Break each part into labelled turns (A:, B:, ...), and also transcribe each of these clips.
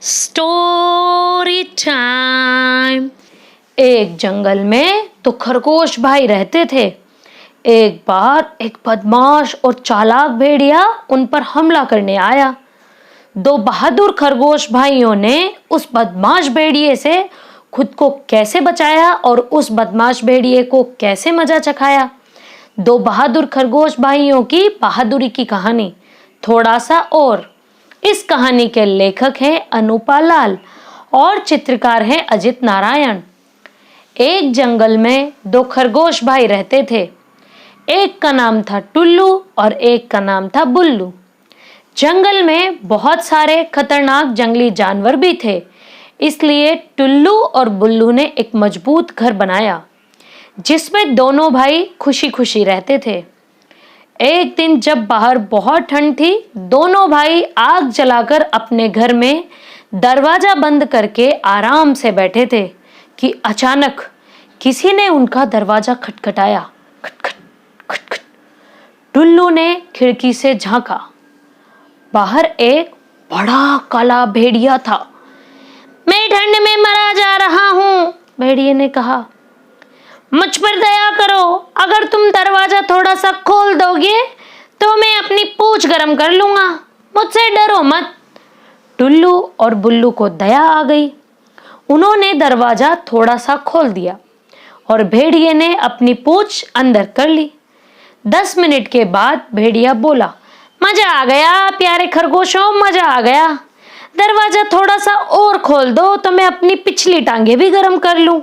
A: Story time. एक जंगल में दो खरगोश भाई रहते थे। एक बार एक बदमाश और चालाक भेड़िया उन पर हमला करने आया। दो बहादुर खरगोश भाइयों ने उस बदमाश भेड़िए से खुद को कैसे बचाया और उस बदमाश भेड़िए को कैसे मजा चखाया। दो बहादुर खरगोश भाइयों की बहादुरी की कहानी थोड़ा सा और। इस कहानी के लेखक हैं अनुपा लाल और चित्रकार हैं अजित नारायण। एक जंगल में दो खरगोश भाई रहते थे। एक का नाम था टुल्लू और एक का नाम था बुल्लू। जंगल में बहुत सारे खतरनाक जंगली जानवर भी थे, इसलिए टुल्लू और बुल्लू ने एक मजबूत घर बनाया जिसमें दोनों भाई खुशी खुशी रहते थे। एक दिन जब बाहर बहुत ठंड थी, दोनों भाई आग जलाकर अपने घर में दरवाजा बंद करके आराम से बैठे थे कि अचानक किसी ने उनका दरवाजा खटखटाया। खटखट खटखट। टुल्लू ने खिड़की से झांका। बाहर एक बड़ा काला भेड़िया था। मैं ठंड में मरा जा रहा हूं, भेड़िए ने कहा। मुझ पर दया करो, अगर तुम दरवाजा थोड़ा सा खोल दोगे तो मैं अपनी पूंछ गर्म कर लूंगा, मुझसे डरो मत। टुल्लू और बुल्लू को दया आ गई। उन्होंने दरवाजा थोड़ा सा खोल दिया और भेड़िए ने अपनी पूंछ अंदर कर ली। 10 मिनट के बाद भेड़िया बोला, मजा आ गया प्यारे खरगोशों, मजा आ गया। दरवाजा थोड़ा सा और खोल दो तो मैं अपनी पिछली टांगे भी गर्म कर लूं।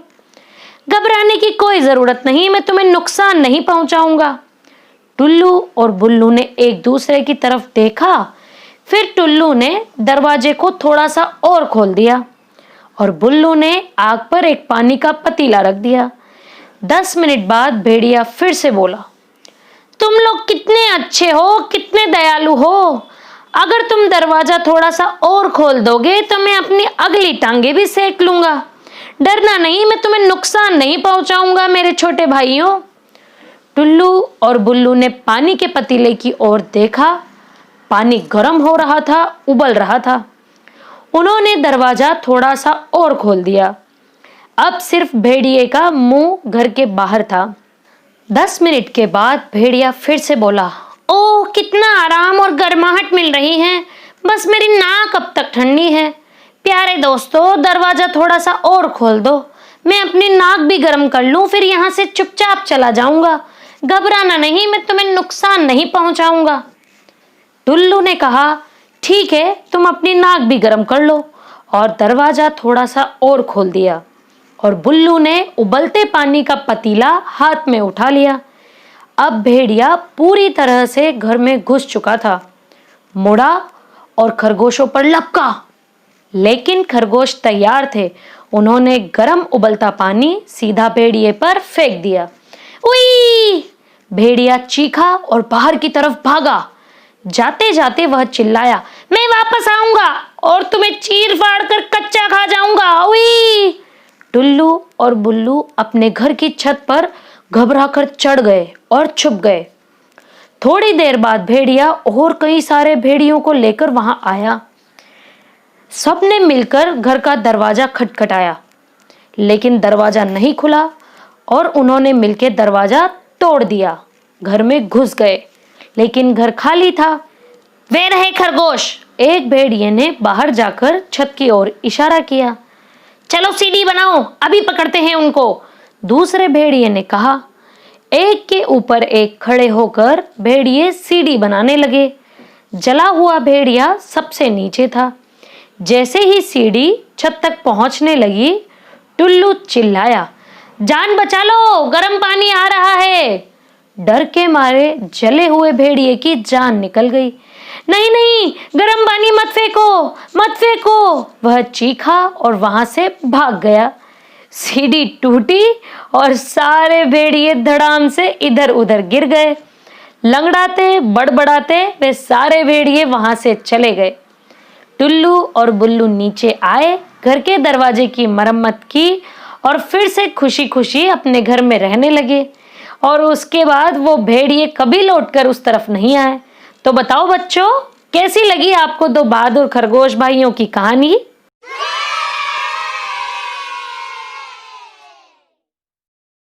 A: घबराने की कोई जरूरत नहीं, मैं तुम्हें नुकसान नहीं पहुंचाऊंगा। टुल्लू और बुल्लू ने एक दूसरे की तरफ देखा। फिर टुल्लू ने दरवाजे को थोड़ा सा और खोल दिया और बुल्लू ने आग पर एक पानी का पतीला रख दिया। 10 मिनट बाद भेड़िया फिर से बोला, तुम लोग कितने अच्छे हो, कितने दयालु हो। अगर तुम दरवाजा थोड़ा सा और खोल दोगे तो मैं अपनी अगली टांगे भी सेक लूंगा। डरना नहीं, मैं तुम्हें नुकसान नहीं पहुंचाऊंगा मेरे छोटे भाइयों। टुल्लू और बुल्लू ने पानी के पतीले की ओर देखा। पानी गर्म हो रहा था, उबल रहा था। उन्होंने दरवाजा थोड़ा सा और खोल दिया। अब सिर्फ भेड़िए का मुंह घर के बाहर था। 10 मिनट के बाद भेड़िया फिर से बोला, ओह कितना आराम और गर्माहट मिल रही है, बस मेरी नाक अब तक ठंडी है। प्यारे दोस्तों, दरवाजा थोड़ा सा और खोल दो, मैं अपनी नाक भी गर्म कर लूं, फिर यहाँ से चुपचाप चला जाऊंगा। घबराना नहीं, मैं तुम्हें नुकसान नहीं पहुंचाऊंगा। टुल्लू ने कहा, ठीक है, तुम अपनी नाक भी गर्म कर लो, और दरवाजा थोड़ा सा और खोल दिया और बुल्लू ने उबलते पानी का पतीला हाथ में उठा लिया। अब भेड़िया पूरी तरह से घर में घुस चुका था। मुड़ा और खरगोशों पर लपका, लेकिन खरगोश तैयार थे। उन्होंने गरम उबलता पानी सीधा भेड़िए पर फेंक दिया। उई! भेड़िया चीखा और बाहर की तरफ भागा। जाते जाते वह चिल्लाया, मैं वापस आऊंगा और तुम्हें चीर फाड़ कर कच्चा खा जाऊंगा। उई! टुल्लू और बुल्लू अपने घर की छत पर घबराकर चढ़ गए और छुप गए। थोड़ी देर बाद भेड़िया और कई सारे भेड़ियों को लेकर वहां आया। सबने मिलकर घर का दरवाजा खटखटाया, लेकिन दरवाजा नहीं खुला और उन्होंने मिलकर दरवाजा तोड़ दिया। घर में घुस गए, लेकिन घर खाली था। वे रहे खरगोश, एक भेड़िए ने बाहर जाकर छत की ओर इशारा किया। चलो सीढ़ी बनाओ, अभी पकड़ते हैं उनको, दूसरे भेड़िए ने कहा। एक के ऊपर एक खड़े होकर भेड़िए सीढ़ी बनाने लगे। जला हुआ भेड़िया सबसे नीचे था। जैसे ही सीढ़ी छत तक पहुंचने लगी, टुल्लू चिल्लाया, जान बचा लो, गर्म पानी आ रहा है। डर के मारे जले हुए भेड़िए की जान निकल गई। नहीं नहीं, गर्म पानी मत फेंको, मत फेंको, वह चीखा और वहां से भाग गया। सीढ़ी टूटी और सारे भेड़िए धड़ाम से इधर उधर गिर गए। लंगड़ाते बड़बड़ाते वे सारे भेड़िए वहां से चले गए। टुल्लू और बुल्लू नीचे आए, घर के दरवाजे की मरम्मत की और फिर से खुशी खुशी अपने घर में रहने लगे। और उसके बाद वो भेड़िए कभी लौटकर उस तरफ नहीं आए। तो बताओ बच्चों, कैसी लगी आपको दो बहादुर खरगोश भाइयों की कहानी?